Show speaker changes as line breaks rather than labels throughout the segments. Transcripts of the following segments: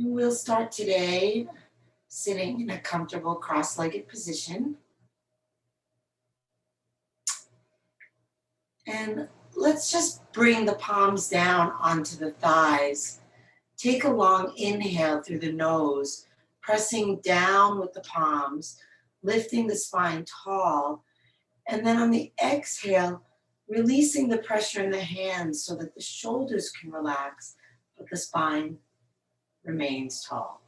We'll start today sitting in a comfortable cross-legged position. And let's just bring the palms down onto the thighs. Take a long inhale through the nose, pressing down with the palms, lifting the spine tall. And then on the exhale, releasing the pressure in the hands so that the shoulders can relax, but the spine remains tall.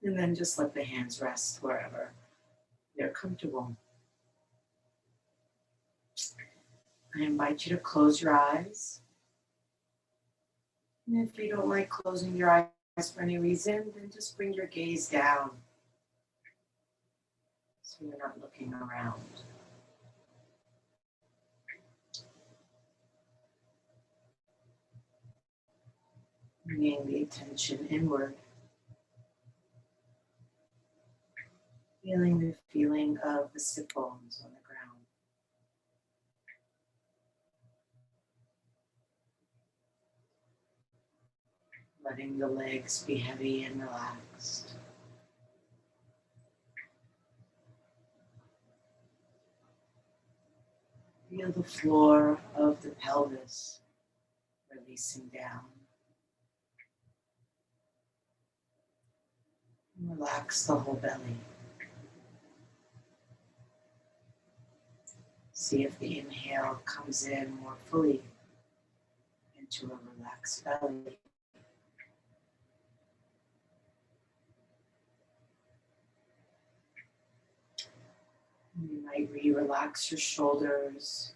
And then just let the hands rest wherever they're comfortable. I invite you to close your eyes. And if you don't like closing your eyes for any reason, then just bring your gaze down so you're not looking around. Bringing the attention inward. Feeling the feeling of the sit bones on the ground. Letting the legs be heavy and relaxed. Feel the floor of the pelvis releasing down. And relax the whole belly. See if the inhale comes in more fully into a relaxed belly. You might relax your shoulders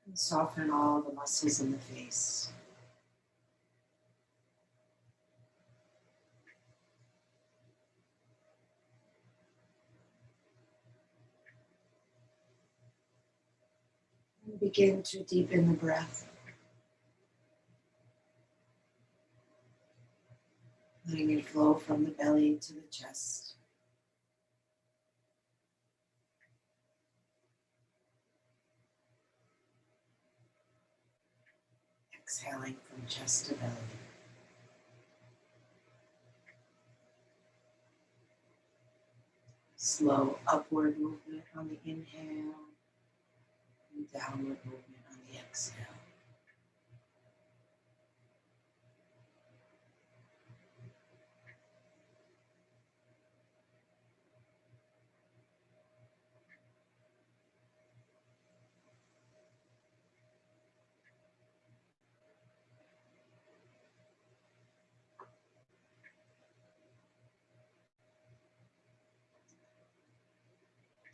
and soften all the muscles in the face. And begin to deepen the breath. Letting it flow from the belly to the chest. Exhaling from chest to belly. Slow upward movement on the inhale and downward movement on the exhale.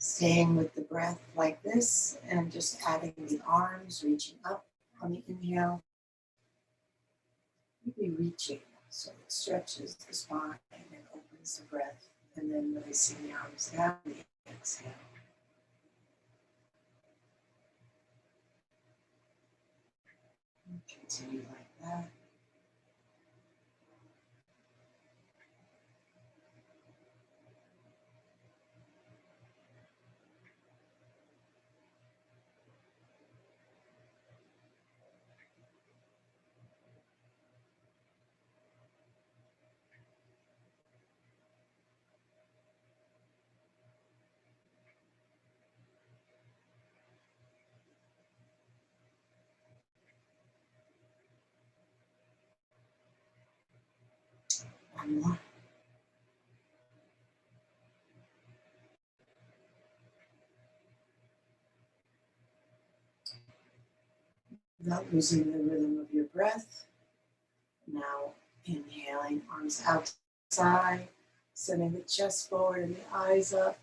Staying with the breath like this and just adding the arms, reaching up on the inhale. Maybe reaching so it stretches the spine and opens the breath, and then releasing the arms down the exhale. And continue like that. One more. Without losing the rhythm of your breath. Now inhaling, arms outside, sending the chest forward and the eyes up.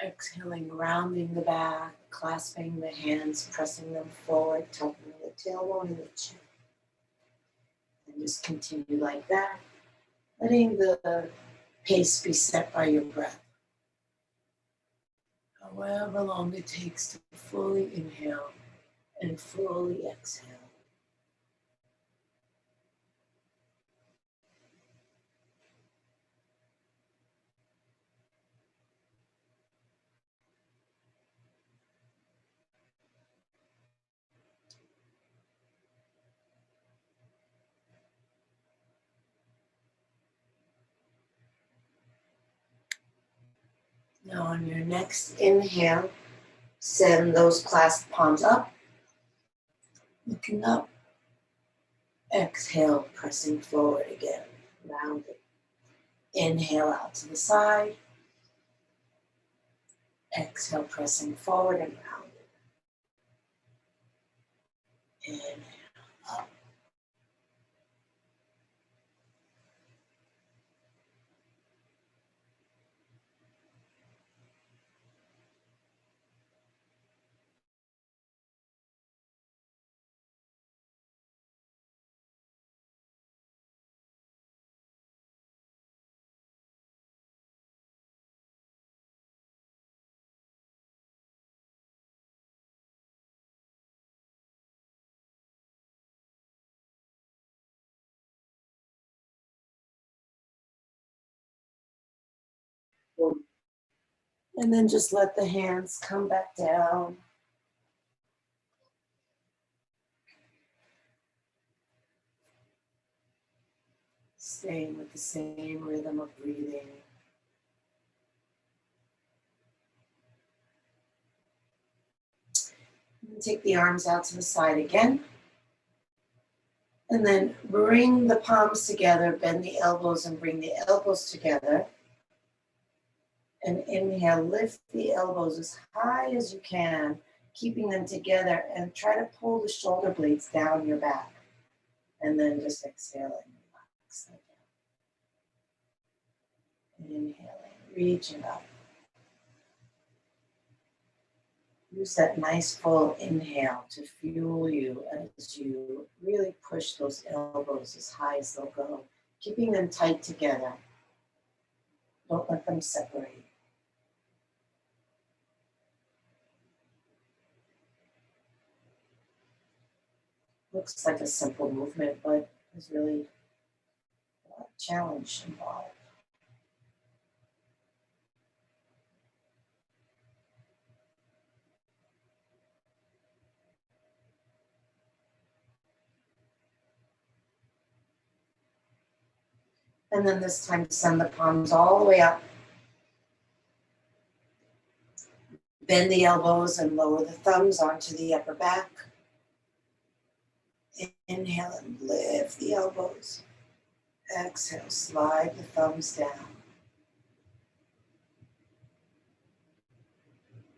Exhaling, rounding the back, clasping the hands, pressing them forward, tucking the tailbone and the chin. And just continue like that, letting the pace be set by your breath. However long it takes to fully inhale and fully exhale. Now on your next inhale, send those clasped palms up, looking up. Exhale, pressing forward again, rounded. Inhale out to the side. Exhale, pressing forward and rounded. Inhale up. And then just let the hands come back down. Staying with the same rhythm of breathing. And take the arms out to the side again. And then bring the palms together, bend the elbows and bring the elbows together. And inhale, lift the elbows as high as you can, keeping them together, and try to pull the shoulder blades down your back. And then just exhale and relax them down. Inhaling, reaching up. Use that nice full inhale to fuel you as you really push those elbows as high as they'll go, keeping them tight together. Don't let them separate. Looks like a simple movement, but there's really a challenge involved. And then this time, send the palms all the way up. Bend the elbows and lower the thumbs onto the upper back. Inhale and lift the elbows. Exhale, slide the thumbs down.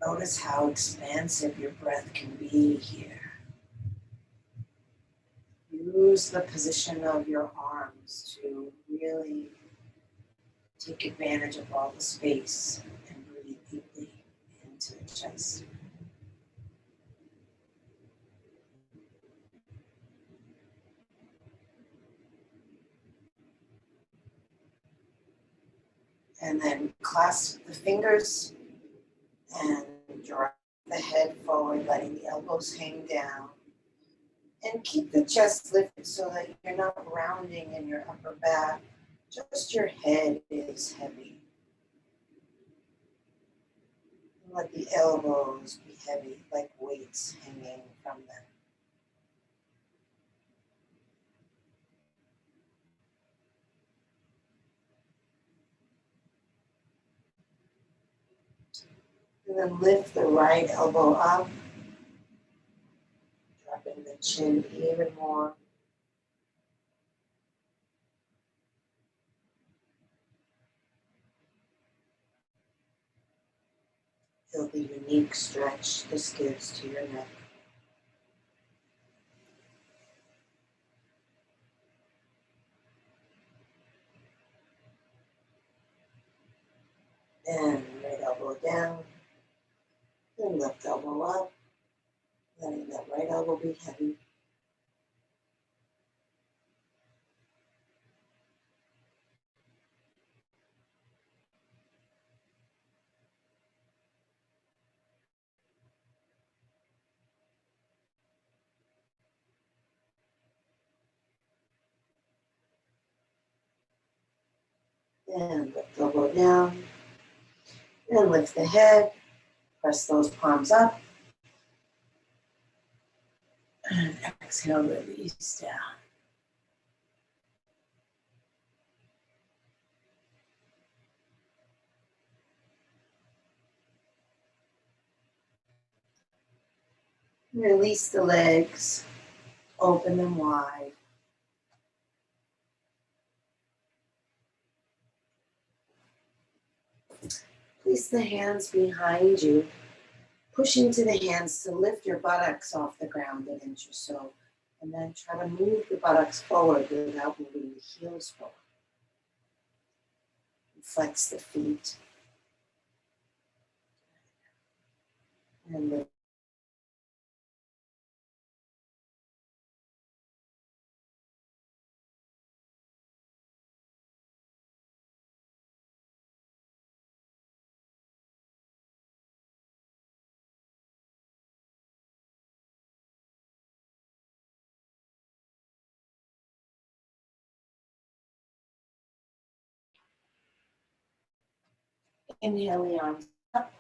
Notice how expansive your breath can be here. Use the position of your arms to really take advantage of all the space and breathe deeply into the chest. And then clasp the fingers and drop the head forward, letting the elbows hang down. And keep the chest lifted so that you're not rounding in your upper back. Just your head is heavy. Let the elbows be heavy, like weights hanging from them. And then lift the right elbow up, dropping the chin even more. Feel the unique stretch this gives to your neck. And right elbow down, then left elbow up, letting that right elbow be heavy. And lift elbow down, and lift the head, press those palms up, and exhale, release down. Release the legs, open them wide. Place the hands behind you, push into the hands to lift your buttocks off the ground an inch or so, and then try to move the buttocks forward without moving the heels forward. Flex the feet. And lift. Inhale the arms up.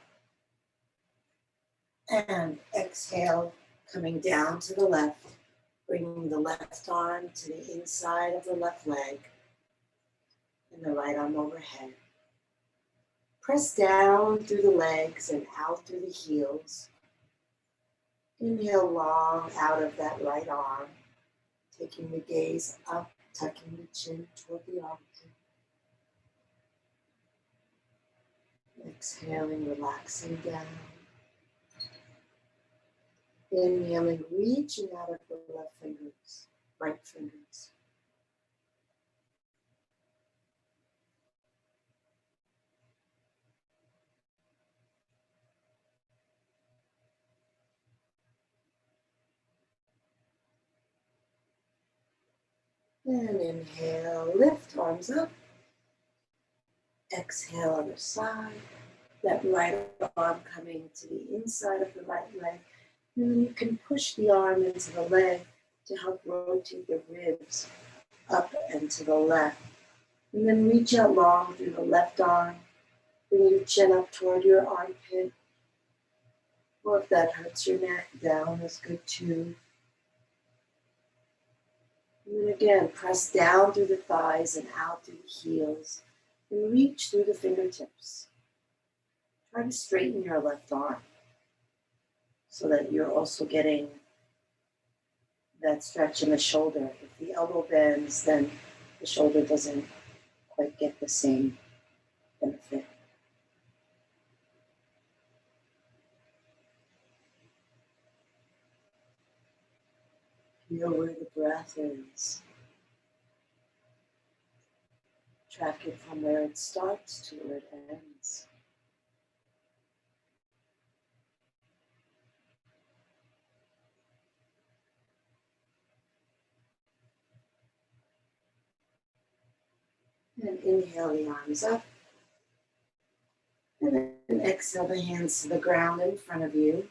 And exhale, coming down to the left, bringing the left arm to the inside of the left leg and the right arm overhead. Press down through the legs and out through the heels. Inhale long out of that right arm, taking the gaze up, tucking the chin toward the armpit. Exhaling, relaxing down. Inhaling, reaching out of the left fingers, right fingers. And inhale, lift arms up. Exhale, other side. That right arm coming to the inside of the right leg. And then you can push the arm into the leg to help rotate the ribs up and to the left. And then reach out long through the left arm. Bring your chin up toward your armpit. Or if that hurts your neck, down is good too. And then again, press down through the thighs and out through the heels. And reach through the fingertips. Try to straighten your left arm so that you're also getting that stretch in the shoulder. If the elbow bends, then the shoulder doesn't quite get the same benefit. Feel where the breath is. Track it from where it starts to where it ends. And inhale the arms up. And then exhale the hands to the ground in front of you.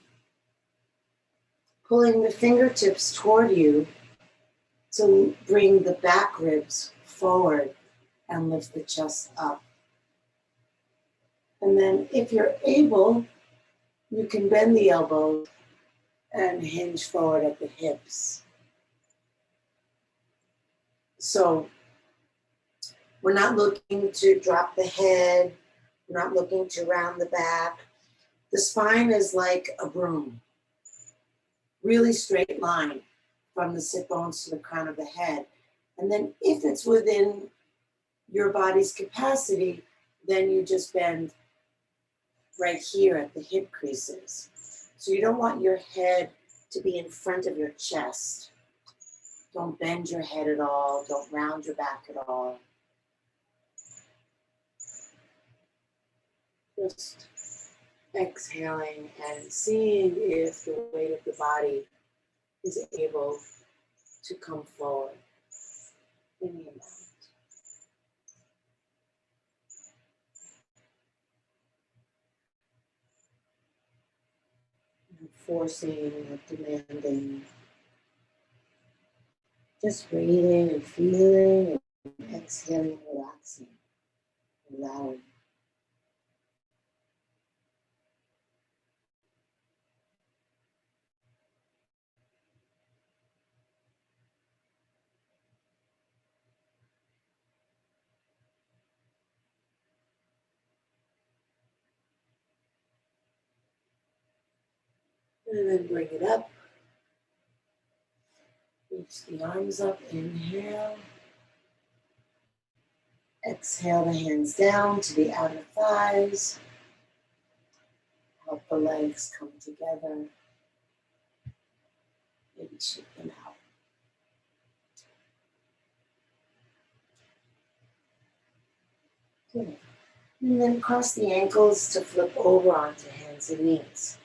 Pulling the fingertips toward you to bring the back ribs forward and lift the chest up. And then if you're able, you can bend the elbows and hinge forward at the hips. So we're not looking to drop the head. We're not looking to round the back. The spine is like a broom. Really straight line from the sit bones to the crown of the head. And then if it's within your body's capacity, then you just bend right here at the hip creases. So you don't want your head to be in front of your chest. Don't bend your head at all. Don't round your back at all. Just exhaling and seeing if the weight of the body is able to come forward in the amount. Forcing or demanding. Just breathing and feeling and exhaling, relaxing, allowing. And then bring it up. Reach the arms up, inhale. Exhale the hands down to the outer thighs. Help the legs come together. Maybe shake them out. Good. And then cross the ankles to flip over onto hands and knees.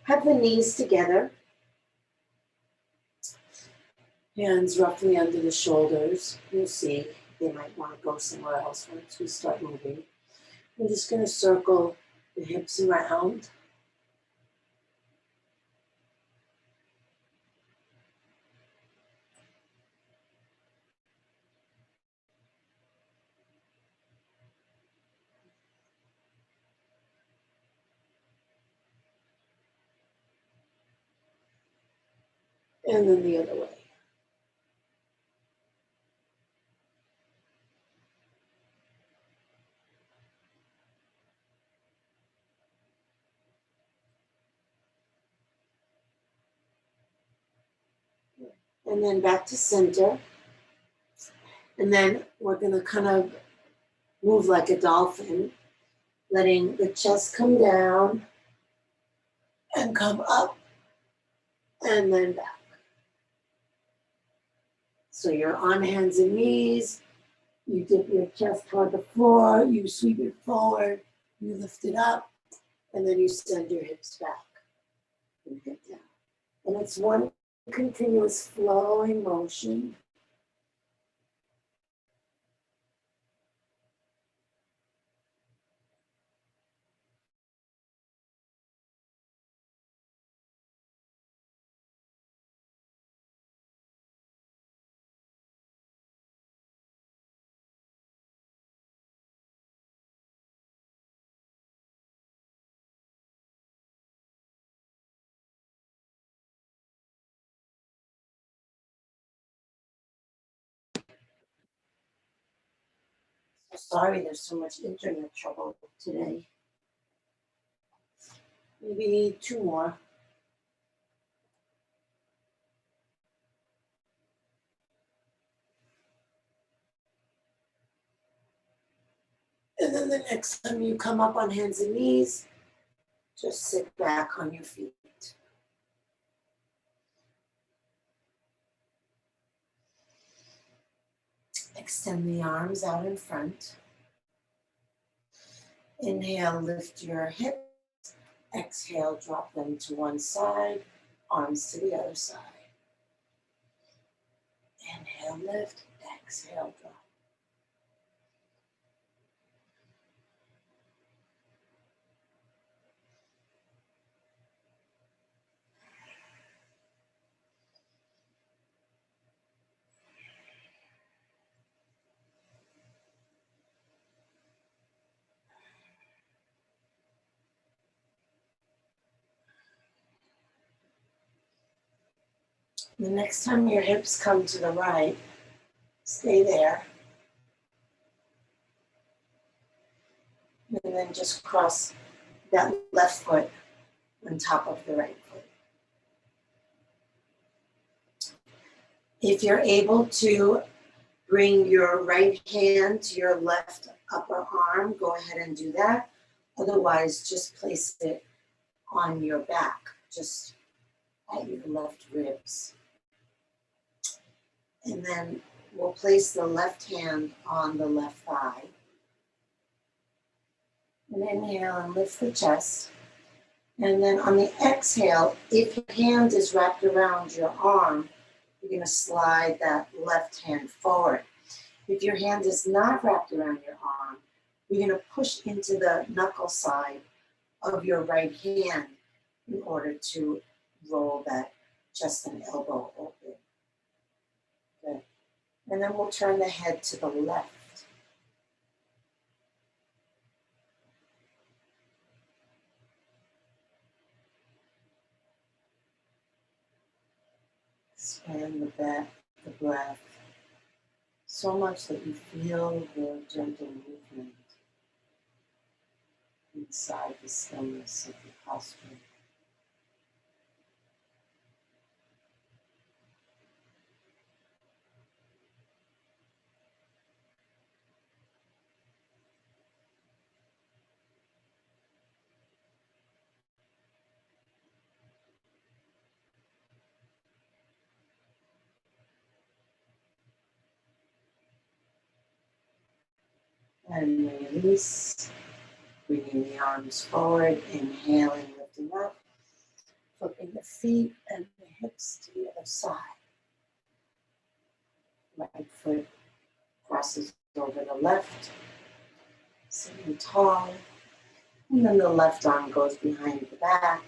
Have the knees together. Hands roughly under the shoulders. You'll see they might want to go somewhere else once we start moving. I'm just going to circle the hips around. And then the other way. And then back to center. And then we're going to kind of move like a dolphin, letting the chest come down and come up and then back. So you're on hands and knees. You dip your chest toward the floor. You sweep it forward. You lift it up. And then you send your hips back and head down. And it's one continuous flowing motion. Sorry, there's so much internet trouble today. Maybe two more. And then the next time you come up on hands and knees, just sit back on your feet. Extend the arms out in front. Inhale, lift your hips. Exhale, drop them to one side, arms to the other side. Inhale, lift. Exhale, drop. The next time your hips come to the right, stay there. And then just cross that left foot on top of the right foot. If you're able to bring your right hand to your left upper arm, go ahead and do that. Otherwise, just place it on your back, just at your left ribs. And then we'll place the left hand on the left thigh. And inhale and lift the chest. And then on the exhale, if your hand is wrapped around your arm, you're going to slide that left hand forward. If your hand is not wrapped around your arm, you're going to push into the knuckle side of your right hand in order to roll that chest and elbow open. Good. And then we'll turn the head to the left. Expand the breath so much that you feel the gentle movement. inside the stillness of the posture. And release, bringing the arms forward, inhaling, lifting up, flipping the feet and the hips to the other side. Right foot crosses over the left, sitting tall, and then the left arm goes behind the back,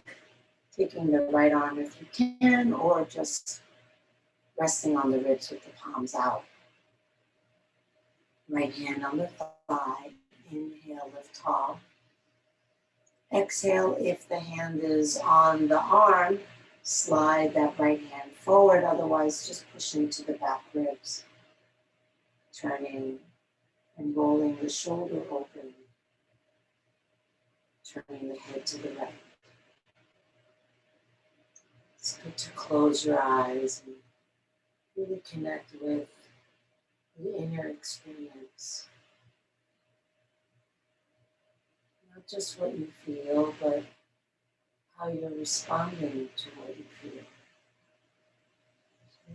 taking the right arm if you can, or just resting on the ribs with the palms out. Right hand on the thigh, inhale, lift tall. Exhale, if the hand is on the arm, slide that right hand forward, otherwise just push into the back ribs. Turning and rolling the shoulder open. Turning the head to the right. It's good to close your eyes and really connect with the inner experience. Not just what you feel, but how you're responding to what you feel.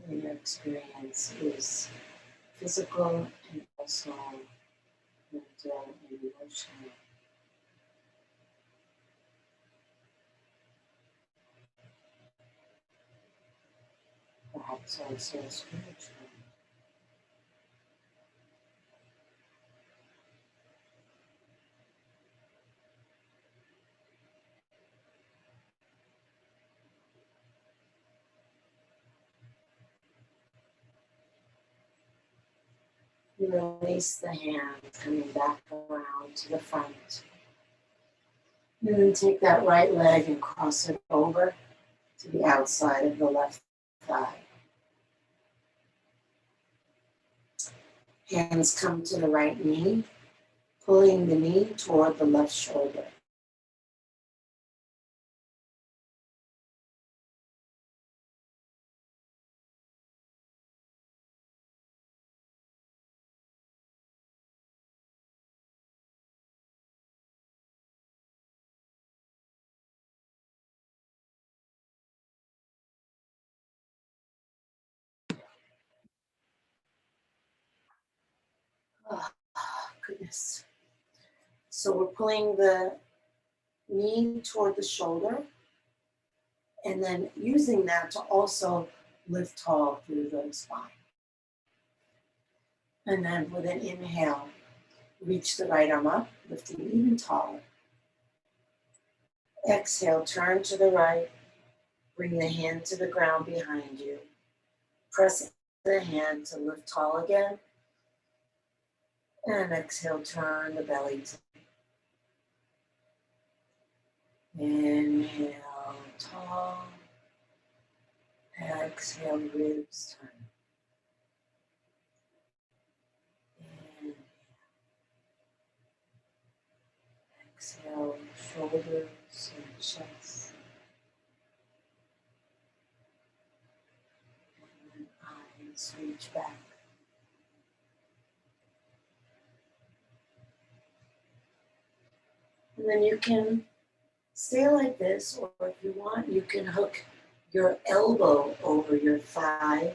The inner experience is physical and also mental and emotional. Perhaps also spiritual. You release the hand, coming back around to the front. And then take that right leg and cross it over to the outside of the left thigh. Hands come to the right knee, pulling the knee toward the left shoulder. Oh, goodness. So we're pulling the knee toward the shoulder and then using that to also lift tall through the spine. And then with an inhale, reach the right arm up, lifting even taller. Exhale, turn to the right, bring the hand to the ground behind you. Press the hand to lift tall again. And exhale, turn the belly to inhale, tall. Exhale, ribs turn. Inhale. Exhale, shoulders and chest. And eyes reach back. And then you can stay like this, or if you want, you can hook your elbow over your thigh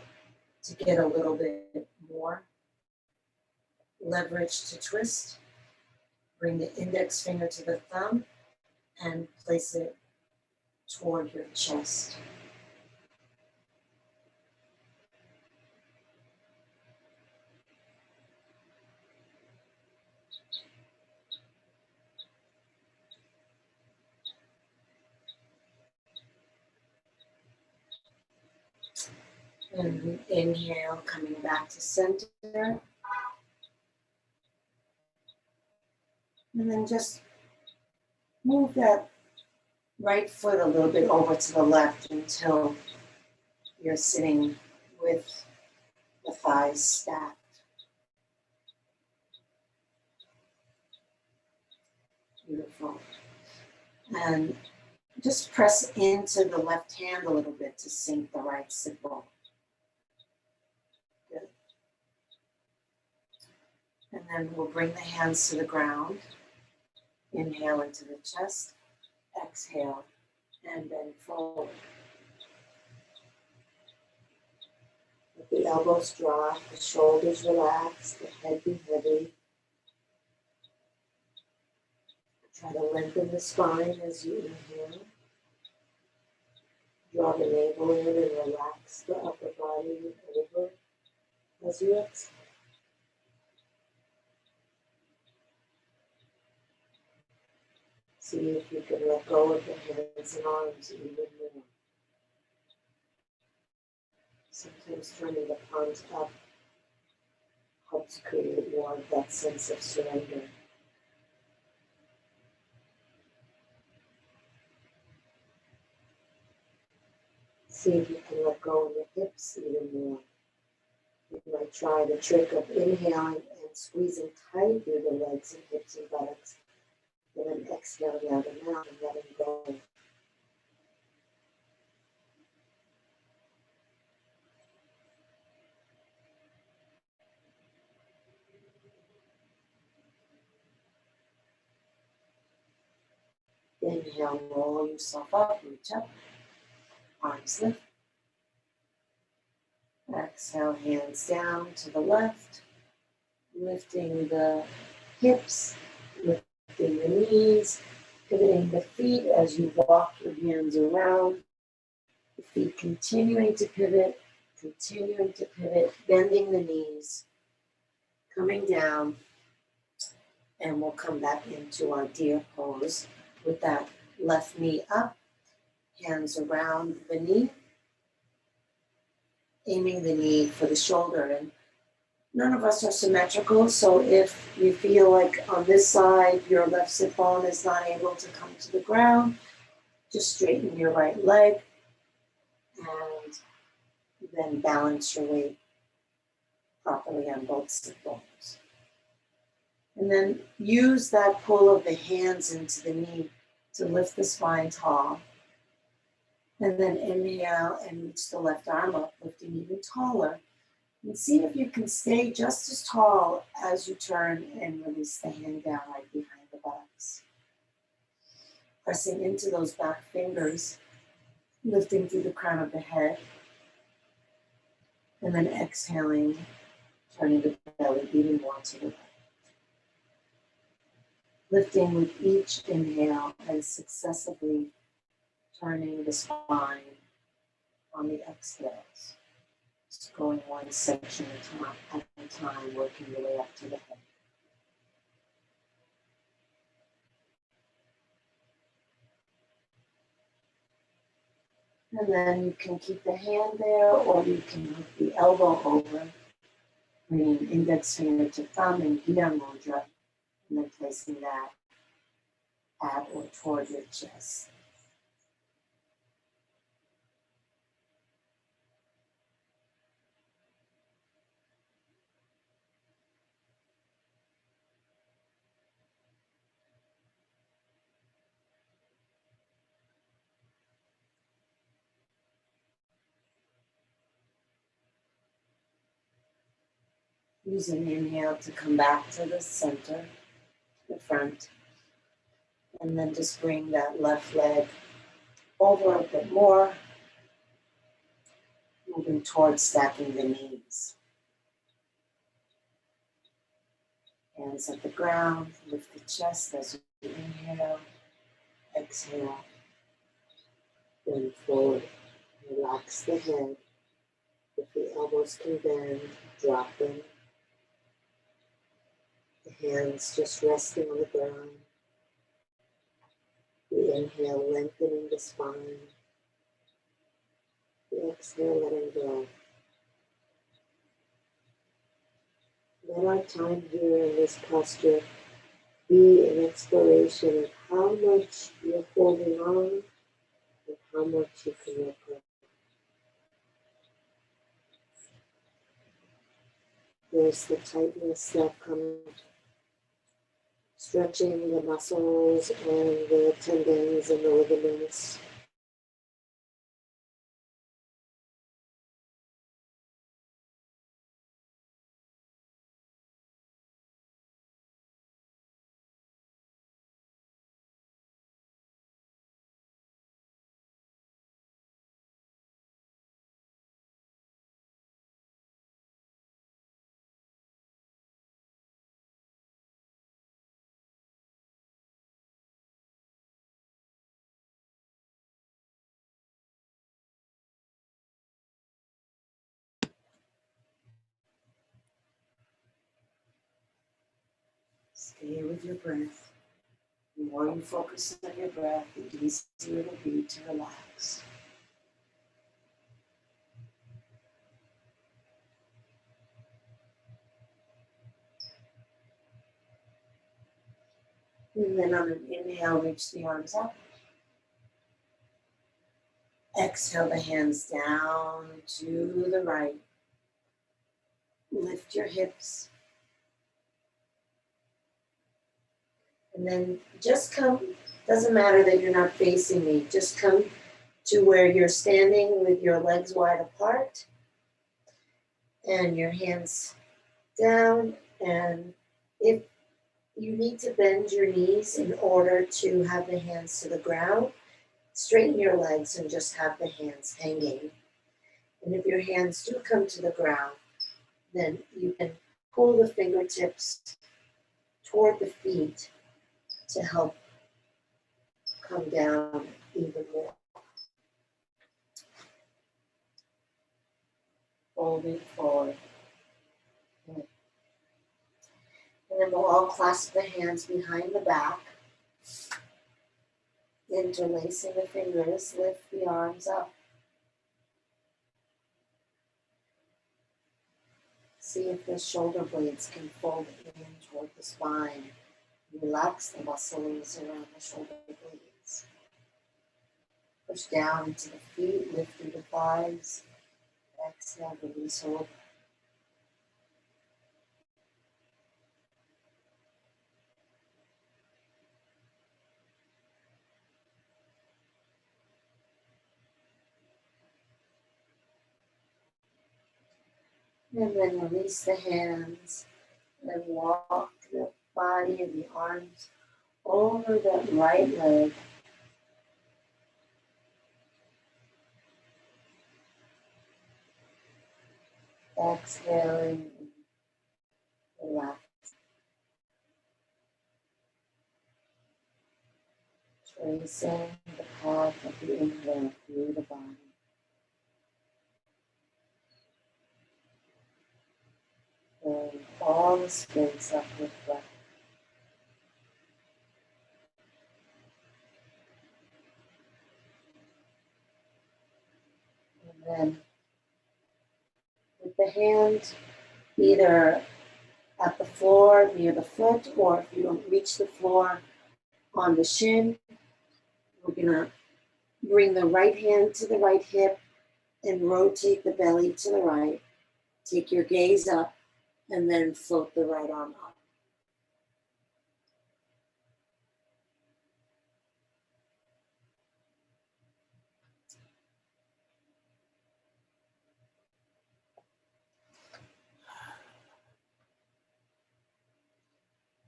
to get a little bit more leverage to twist. Bring the index finger to the thumb and place it toward your chest. And inhale, coming back to center. And then just move that right foot a little bit over to the left until you're sitting with the thighs stacked. Beautiful. And just press into the left hand a little bit to sink the right sit bone. Good. And then we'll bring the hands to the ground. Inhale into the chest. Exhale and bend forward. Let the elbows drop, the shoulders relax, the head be heavy. Try to lengthen the spine as you inhale. Draw the navel in and relax the upper body over as you exhale. See if you can let go of the hands and arms even more. Sometimes turning the palms up helps create more of that sense of surrender. See if you can let go of the hips even more. You might try the trick of inhaling and squeezing tight through the legs and hips and buttocks, and then exhaling out the mouth and letting go. Inhale, roll yourself up, reach up, arms lift. Exhale, hands down to the left, lifting the hips, lifting the knees, pivoting the feet as you walk your hands around. The feet continuing to pivot, bending the knees, coming down, and we'll come back into our deer pose with that left knee up, hands around the knee, aiming the knee for the shoulder. And none of us are symmetrical, so if you feel like on this side your left sit bone is not able to come to the ground, just straighten your right leg and then balance your weight properly on both sit bones. And then use that pull of the hands into the knee to lift the spine tall. And then inhale and reach the left arm up, lifting even taller. And see if you can stay just as tall as you turn and release the hand down right behind the buttocks. Pressing into those back fingers, lifting through the crown of the head. And then exhaling, turning the belly even more to the right. Lifting with each inhale and successively turning the spine on the exhales. Just going one section at a time, working your way up to the head. And then you can keep the hand there, or you can move the elbow over, bringing index finger to thumb in Gita Mudra, and then placing that at or toward your chest. Use an inhale to come back to the center, the front, and then just bring that left leg over a bit more, moving towards stacking the knees. Hands at the ground, lift the chest as you inhale, exhale, bend forward, relax the head. If the elbows can bend, drop them. The hands just resting on the ground. The inhale, lengthening the spine. The exhale, letting go. Let our time here in this posture be an exploration of how much you're holding on and how much you can let go. There's the tightness that comes
stretching the muscles and the tendons and the ligaments.
Stay with your breath. The more you focus on your breath, the easier it will be to relax. And then on an inhale, reach the arms up. Exhale the hands down to the right. Lift your hips. And then just come, doesn't matter that you're not facing me, just come to where you're standing with your legs wide apart and your hands down. And if you need to bend your knees in order to have the hands to the ground, straighten your legs and just have the hands hanging. And if your hands do come to the ground, then you can pull the fingertips toward the feet to help come down even more. Folding forward. And then we'll all clasp the hands behind the back. Interlacing the fingers, lift the arms up. See if the shoulder blades can fold in toward the spine. Relax the muscles around the shoulder blades. Push down into the feet, lift through the thighs. Exhale, release, hold. And then release the hands and walk the body and the arms over the right leg. Exhaling and relax. Tracing the path of the inhale through the body. Filling all the space up with breath. And then with the hand either at the floor near the foot, or if you don't reach the floor, on the shin, we're gonna bring the right hand to the right hip and rotate the belly to the right. Take your gaze up and then float the right arm up.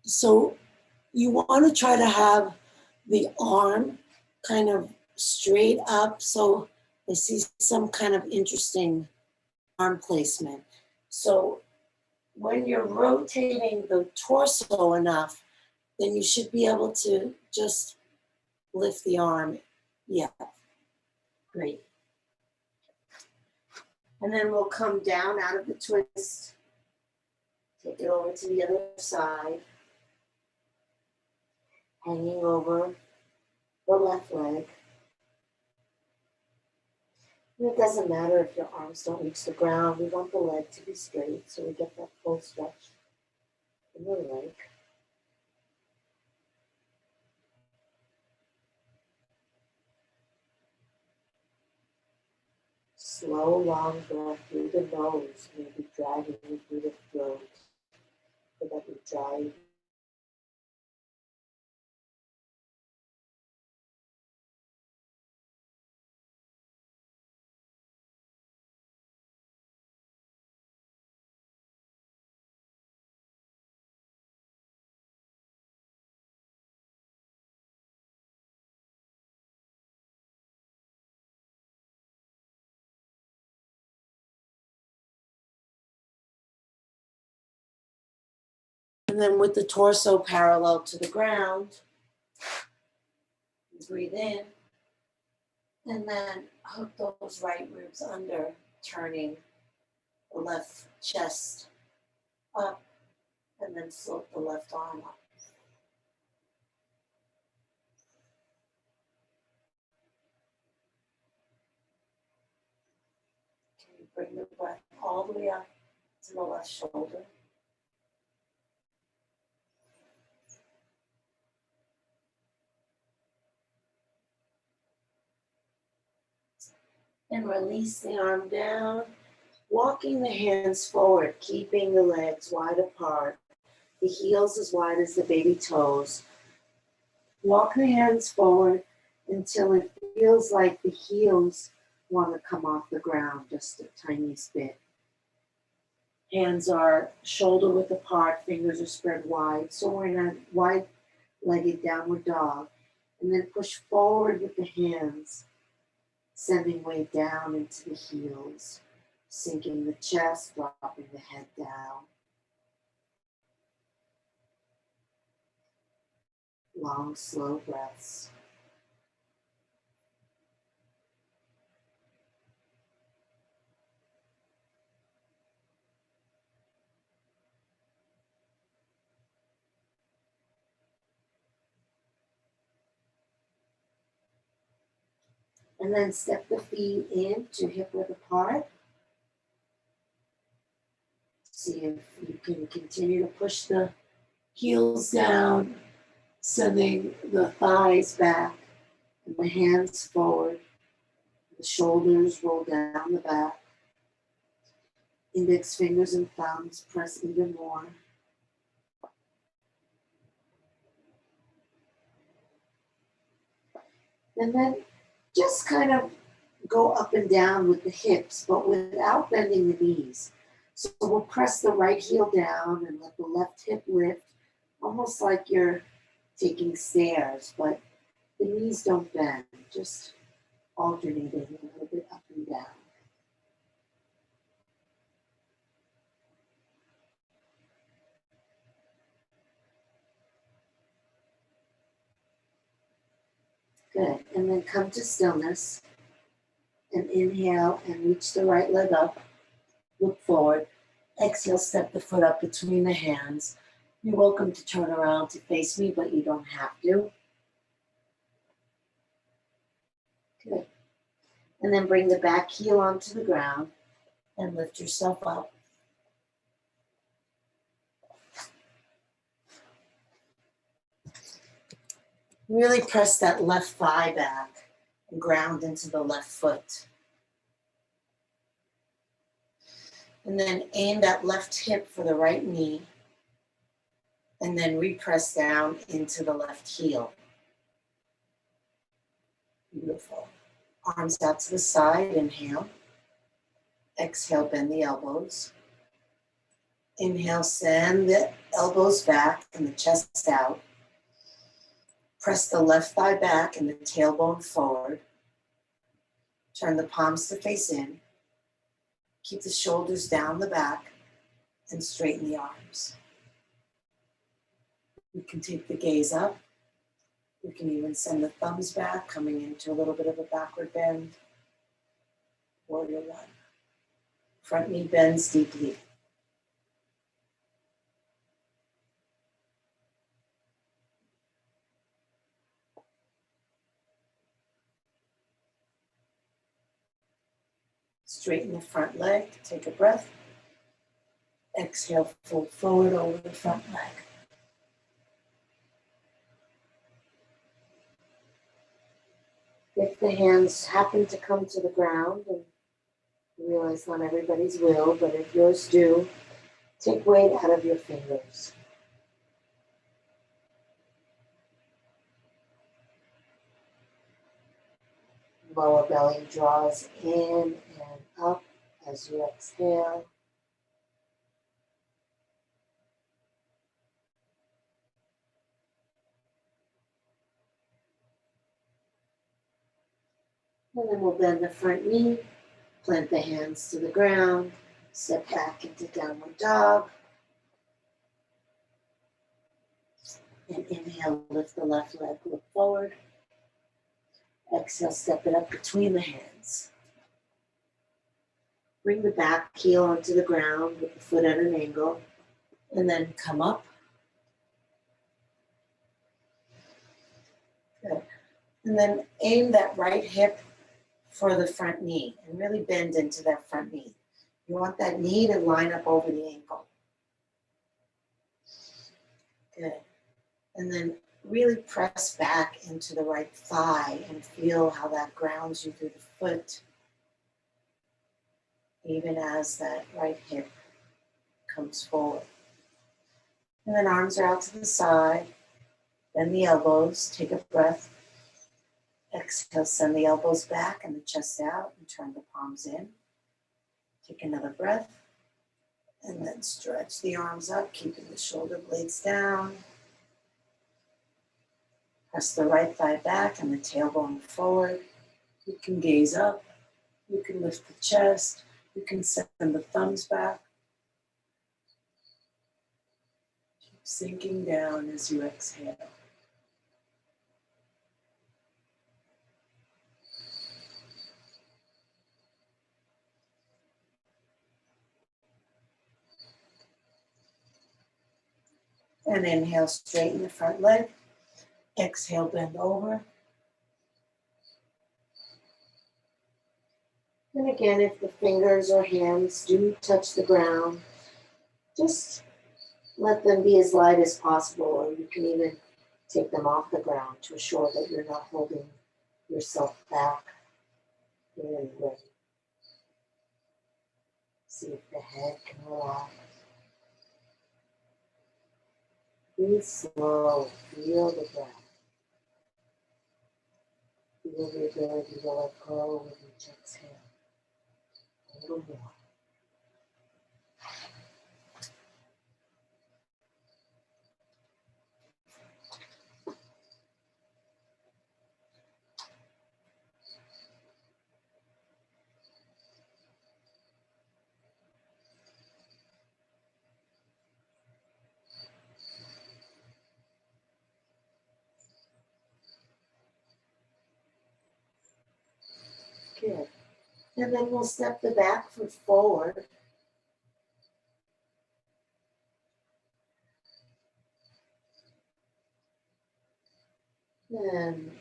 So you want to try to have the arm kind of straight up. So I see some kind of interesting arm placement. So when you're rotating the torso enough, then you should be able to just lift the arm. Yeah, great. And then we'll come down out of the twist. Take it over to the other side. Hanging over the left leg. And it doesn't matter if your arms don't reach the ground. We want the leg to be straight so we get that full stretch in the leg. Slow, long breath through the nose, maybe dragging you through the throat so that you dry And then with the torso parallel to the ground, breathe in. And then hook those right ribs under, turning the left chest up, and then float the left arm up. Can you bring the breath all the way up to the left shoulder? And release the arm down, walking the hands forward, keeping the legs wide apart, the heels as wide as the baby toes. Walk the hands forward until it feels like the heels want to come off the ground just a tiny bit. Hands are shoulder width apart, fingers are spread wide. So we're in a wide-legged downward dog. And then push forward with the hands, sending weight down into the heels, sinking the chest, dropping the head down. Long, slow breaths. And then step the feet in to hip width apart. See if you can continue to push the heels down, sending the thighs back and the hands forward. The shoulders roll down the back. Index fingers and thumbs press even more. And then just kind of go up and down with the hips, but without bending the knees. So we'll press the right heel down and let the left hip lift, almost like you're taking stairs, but the knees don't bend, just alternating a little bit up and down. Good, and then come to stillness and inhale and reach the right leg up, look forward. Exhale, step the foot up between the hands. You're welcome to turn around to face me, but you don't have to. Good. And then bring the back heel onto the ground and lift yourself up. Really press that left thigh back and ground into the left foot. And then aim that left hip for the right knee. And then repress down into the left heel. Beautiful. Arms out to the side, inhale. Exhale, bend the elbows. Inhale, send the elbows back and the chest out. Press the left thigh back and the tailbone forward. Turn the palms to face in. Keep the shoulders down the back and straighten the arms. You can take the gaze up. You can even send the thumbs back, coming into a little bit of a backward bend. Warrior one. Front knee bends deeply. Straighten the front leg, take a breath. Exhale, fold forward over the front leg. If the hands happen to come to the ground, and you realize not everybody's will, but if yours do, take weight out of your fingers. Lower belly draws in and up as you exhale. And then we'll bend the front knee, plant the hands to the ground, step back into downward dog.
And inhale, lift the left leg, look forward. Exhale, step it up between the hands. Bring the back heel onto the ground with the foot at an angle, and then come up. Good. And then aim that right hip for the front knee and really bend into that front knee. You want that knee to line up over the ankle. Good. And then really press back into the right thigh and feel how that grounds you through the foot, even as that right hip comes forward. And then arms are out to the side. Bend the elbows, take a breath. Exhale, send the elbows back and the chest out and turn the palms in. Take another breath. And then stretch the arms up, keeping the shoulder blades down. Press the right thigh back and the tailbone forward. You can gaze up. You can lift the chest. You can send the thumbs back. Keep sinking down as you exhale. And inhale, straighten the front leg. Exhale, bend over. And again, if the fingers or hands do touch the ground, just let them be as light as possible, or you can even take them off the ground to assure that you're not holding yourself back in any way. See if the head can relax. Breathe slow, feel the breath. Feel the ability to let go with each exhale. A little more. Good. And then we'll step the back foot forward. And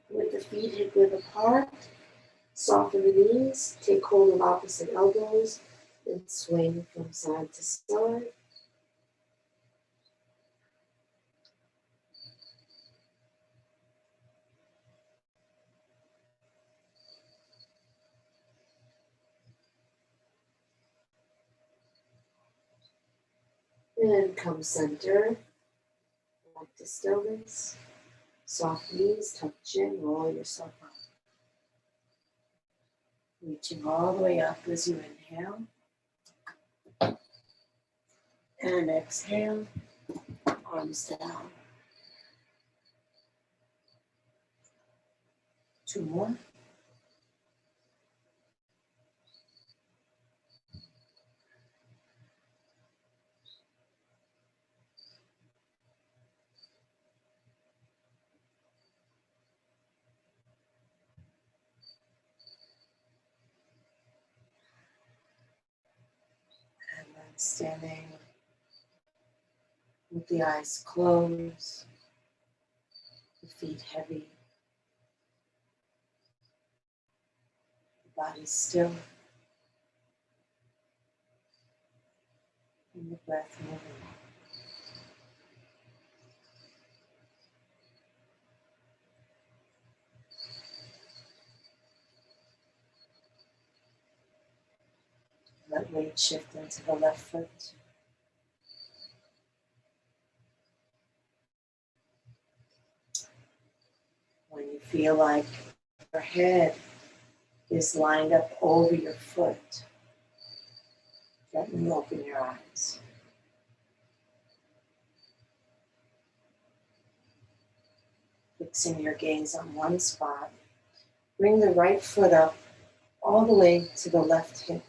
with the feet hip width apart, soften the knees, take hold of opposite elbows, and swing from side to side. And come center, back to stillness. Soft knees, tuck chin, roll yourself up. Reaching all the way up as you inhale. And exhale, arms down. 2 more. And then standing with the eyes closed, the feet heavy, the body still, and the breath moving. Let weight shift into the left foot. When you feel like your head is lined up over your foot, gently open your eyes. Fixing your gaze on one spot, bring the right foot up all the way to the left hip.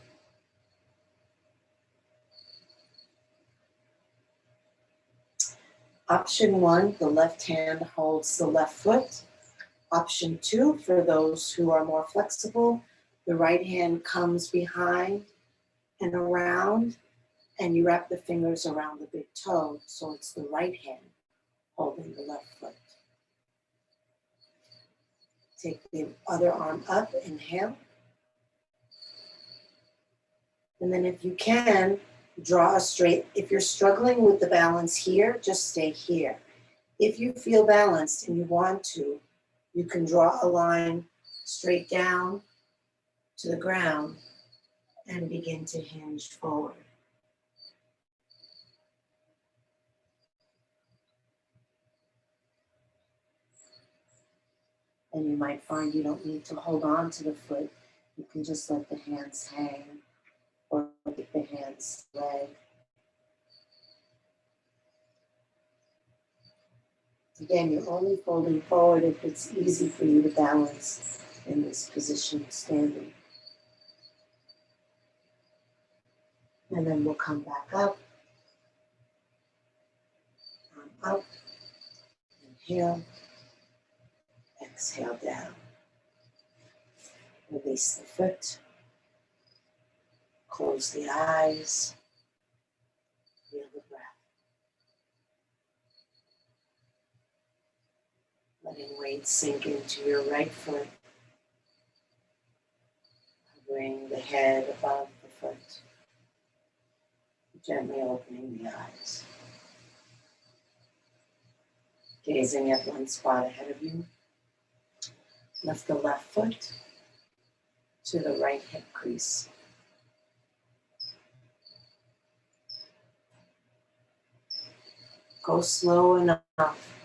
Option 1, the left hand holds the left foot. Option 2, for those who are more flexible, the right hand comes behind and around, and you wrap the fingers around the big toe, so it's the right hand holding the left foot. Take the other arm up, inhale. And then if you can, draw a straight. If you're struggling with the balance here, just stay here. If you feel balanced and you want to, you can draw a line straight down to the ground and begin to hinge forward. And you might find you don't need to hold on to the foot. You can just let the hands hang or let the hands leg. Again, you're only folding forward if it's easy for you to balance in this position standing. And then we'll come back up, up, inhale, exhale down. Release the foot, close the eyes, feel the breath. Letting weight sink into your right foot, hovering the head above the foot, gently opening the eyes. Gazing at one spot ahead of you, lift the left foot to the right hip crease. Go slow enough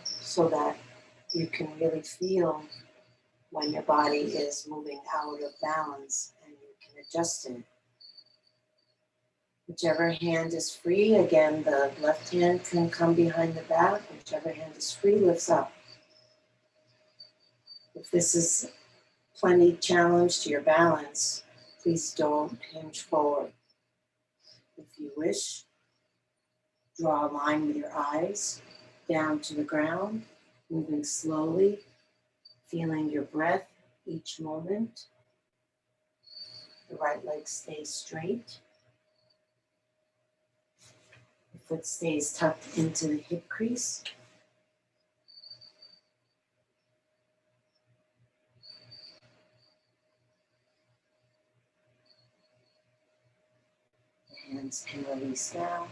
so that you can really feel when your body is moving out of balance and you can adjust it. Whichever hand is free, again, the left hand can come behind the back. Whichever hand is free lifts up. If this is plenty challenge to your balance, please don't hinge forward. If you wish, draw a line with your eyes down to the ground, moving slowly, feeling your breath each moment. The right leg stays straight. The foot stays tucked into the hip crease. The hands can release down.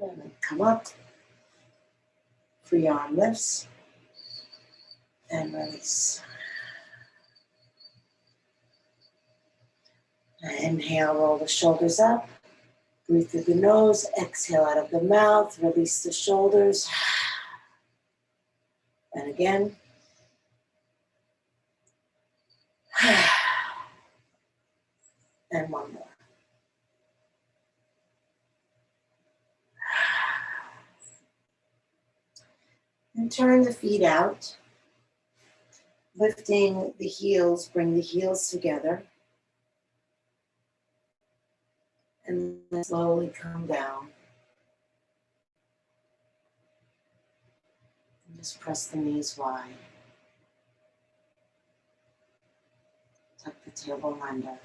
And then come up, free arm lifts, and release. Inhale, roll the shoulders up, breathe through the nose, exhale out of the mouth, release the shoulders. And again. And one more. And turn the feet out, lifting the heels, bring the heels together. And then slowly come down. And just press the knees wide. Tuck the tailbone under.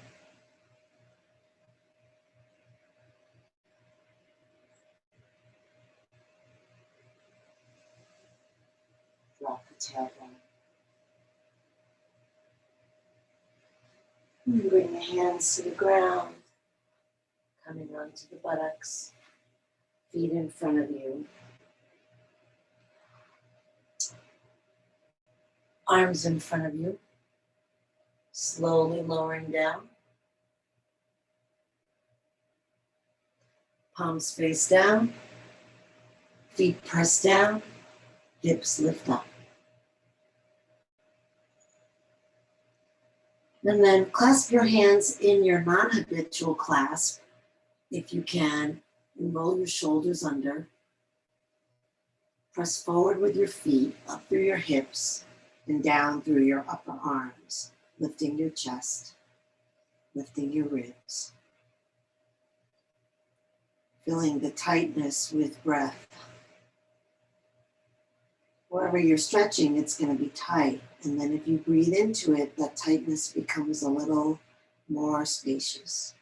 Drop the tailbone. And bring the hands to the ground, coming onto the buttocks, feet in front of you. Arms in front of you, slowly lowering down. Palms face down, feet press down, hips lift up. And then clasp your hands in your non-habitual clasp, if you can, and roll your shoulders under. Press forward with your feet, up through your hips, and down through your upper arms, lifting your chest, lifting your ribs, filling the tightness with breath. Wherever you're stretching, it's going to be tight. And then if you breathe into it, that tightness becomes a little more spacious.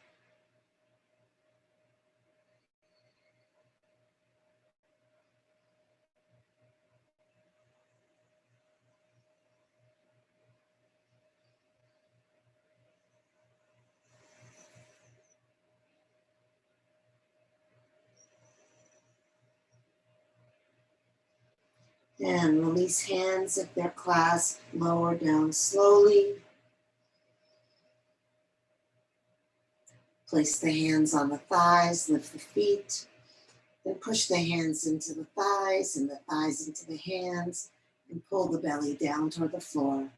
And release hands if they're clasped, lower down slowly. Place the hands on the thighs, lift the feet. Then push the hands into the thighs and the thighs into the hands and pull the belly down toward the floor.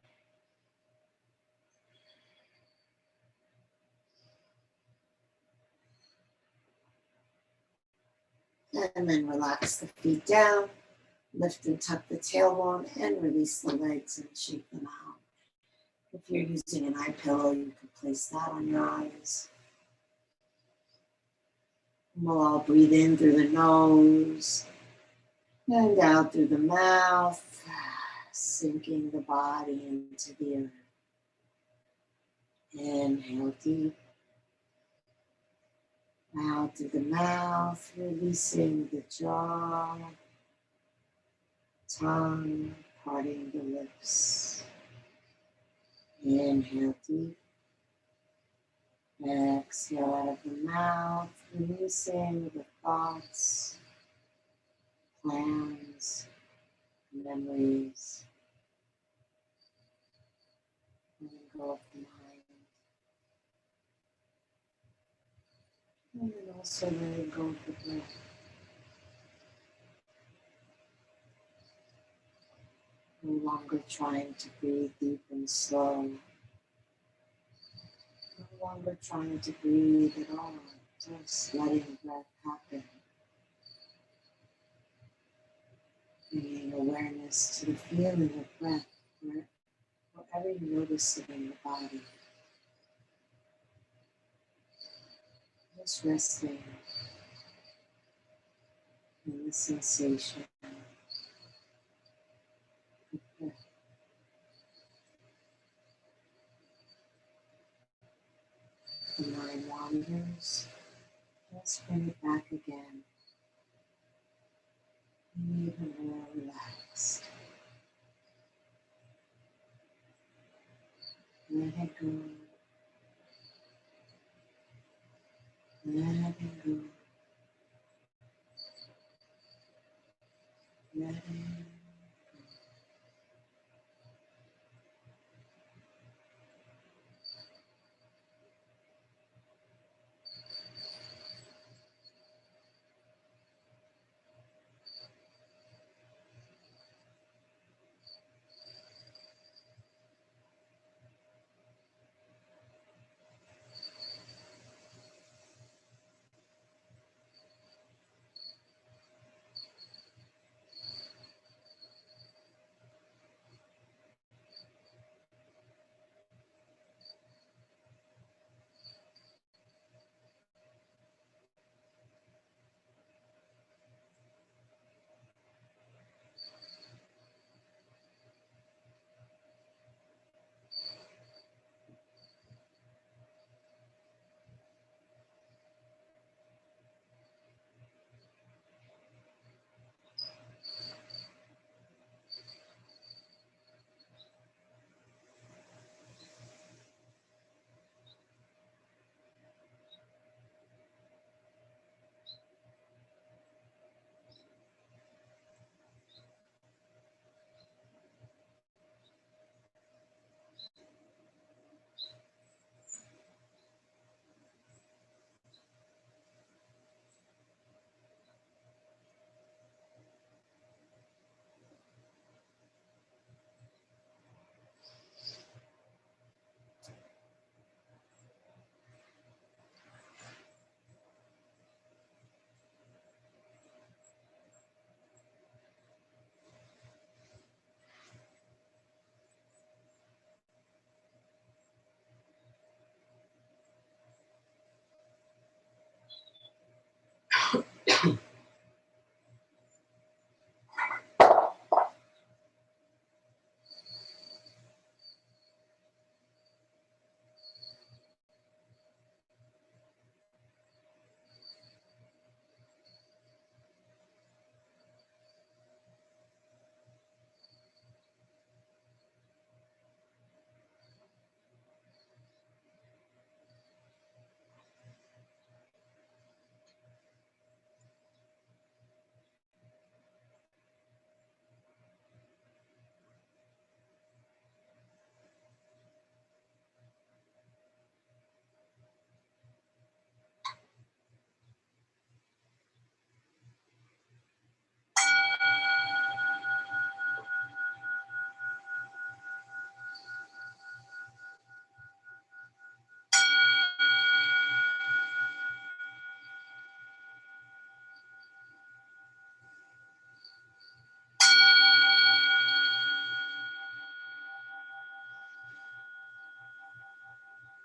And then relax the feet down. Lift and tuck the tailbone and release the legs and shake them out. If you're using an eye pillow, you can place that on your eyes. And we'll all breathe in through the nose and out through the mouth, sinking the body into the earth. Inhale deep. Out through the mouth, releasing the jaw, tongue, parting the lips. Inhale deep. Exhale out of the mouth, releasing the thoughts, plans, memories, letting go of the mind. And then also letting go of the breath. No longer trying to breathe deep and slow. No longer trying to breathe at all. Just letting breath happen. Bringing awareness to the feeling of breath wherever you notice it in your body. Just resting in the sensation of breath. The mind wanders, just bring it back again. Even more relaxed. Let it go. Let it go. Let it go.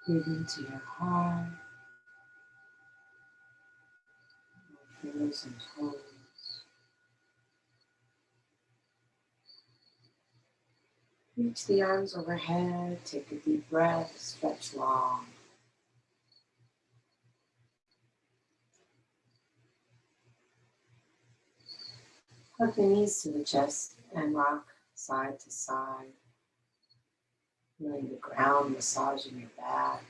Breathe into your heart, fingers and toes. Reach the arms overhead, take a deep breath, stretch long. Hug the knees to the chest and rock side to side. Feeling the ground massaging your back.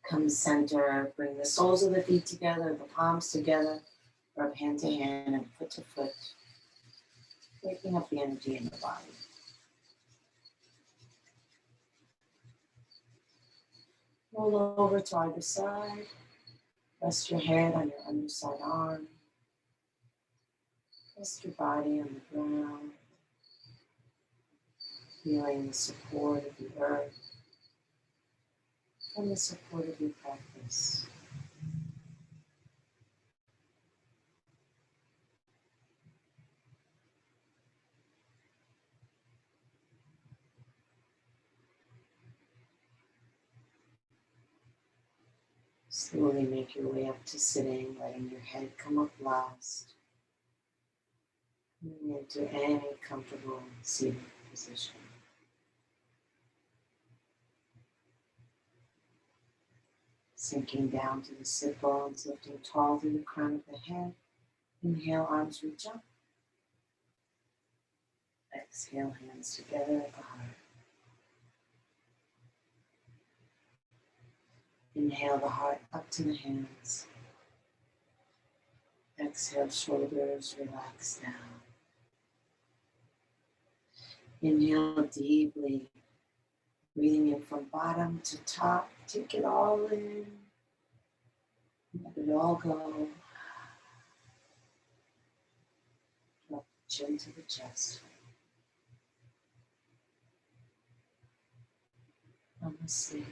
Come center, bring the soles of the feet together, the palms together, rub hand to hand and foot to foot, waking up the energy in the body. Roll over to either side, rest your head on your underside arm, rest your body on the ground, feeling the support of the earth and the support of your practice. Slowly make your way up to sitting, letting your head come up last. Coming into any comfortable seated position. Sinking down to the sit bones, lifting tall through the crown of the head. Inhale, arms reach up. Exhale, hands together at the heart. Inhale the heart up to the hands. Exhale, shoulders relax down. Inhale deeply, breathing in from bottom to top. Take it all in. Let it all go. Drop the chin to the chest. Namaste.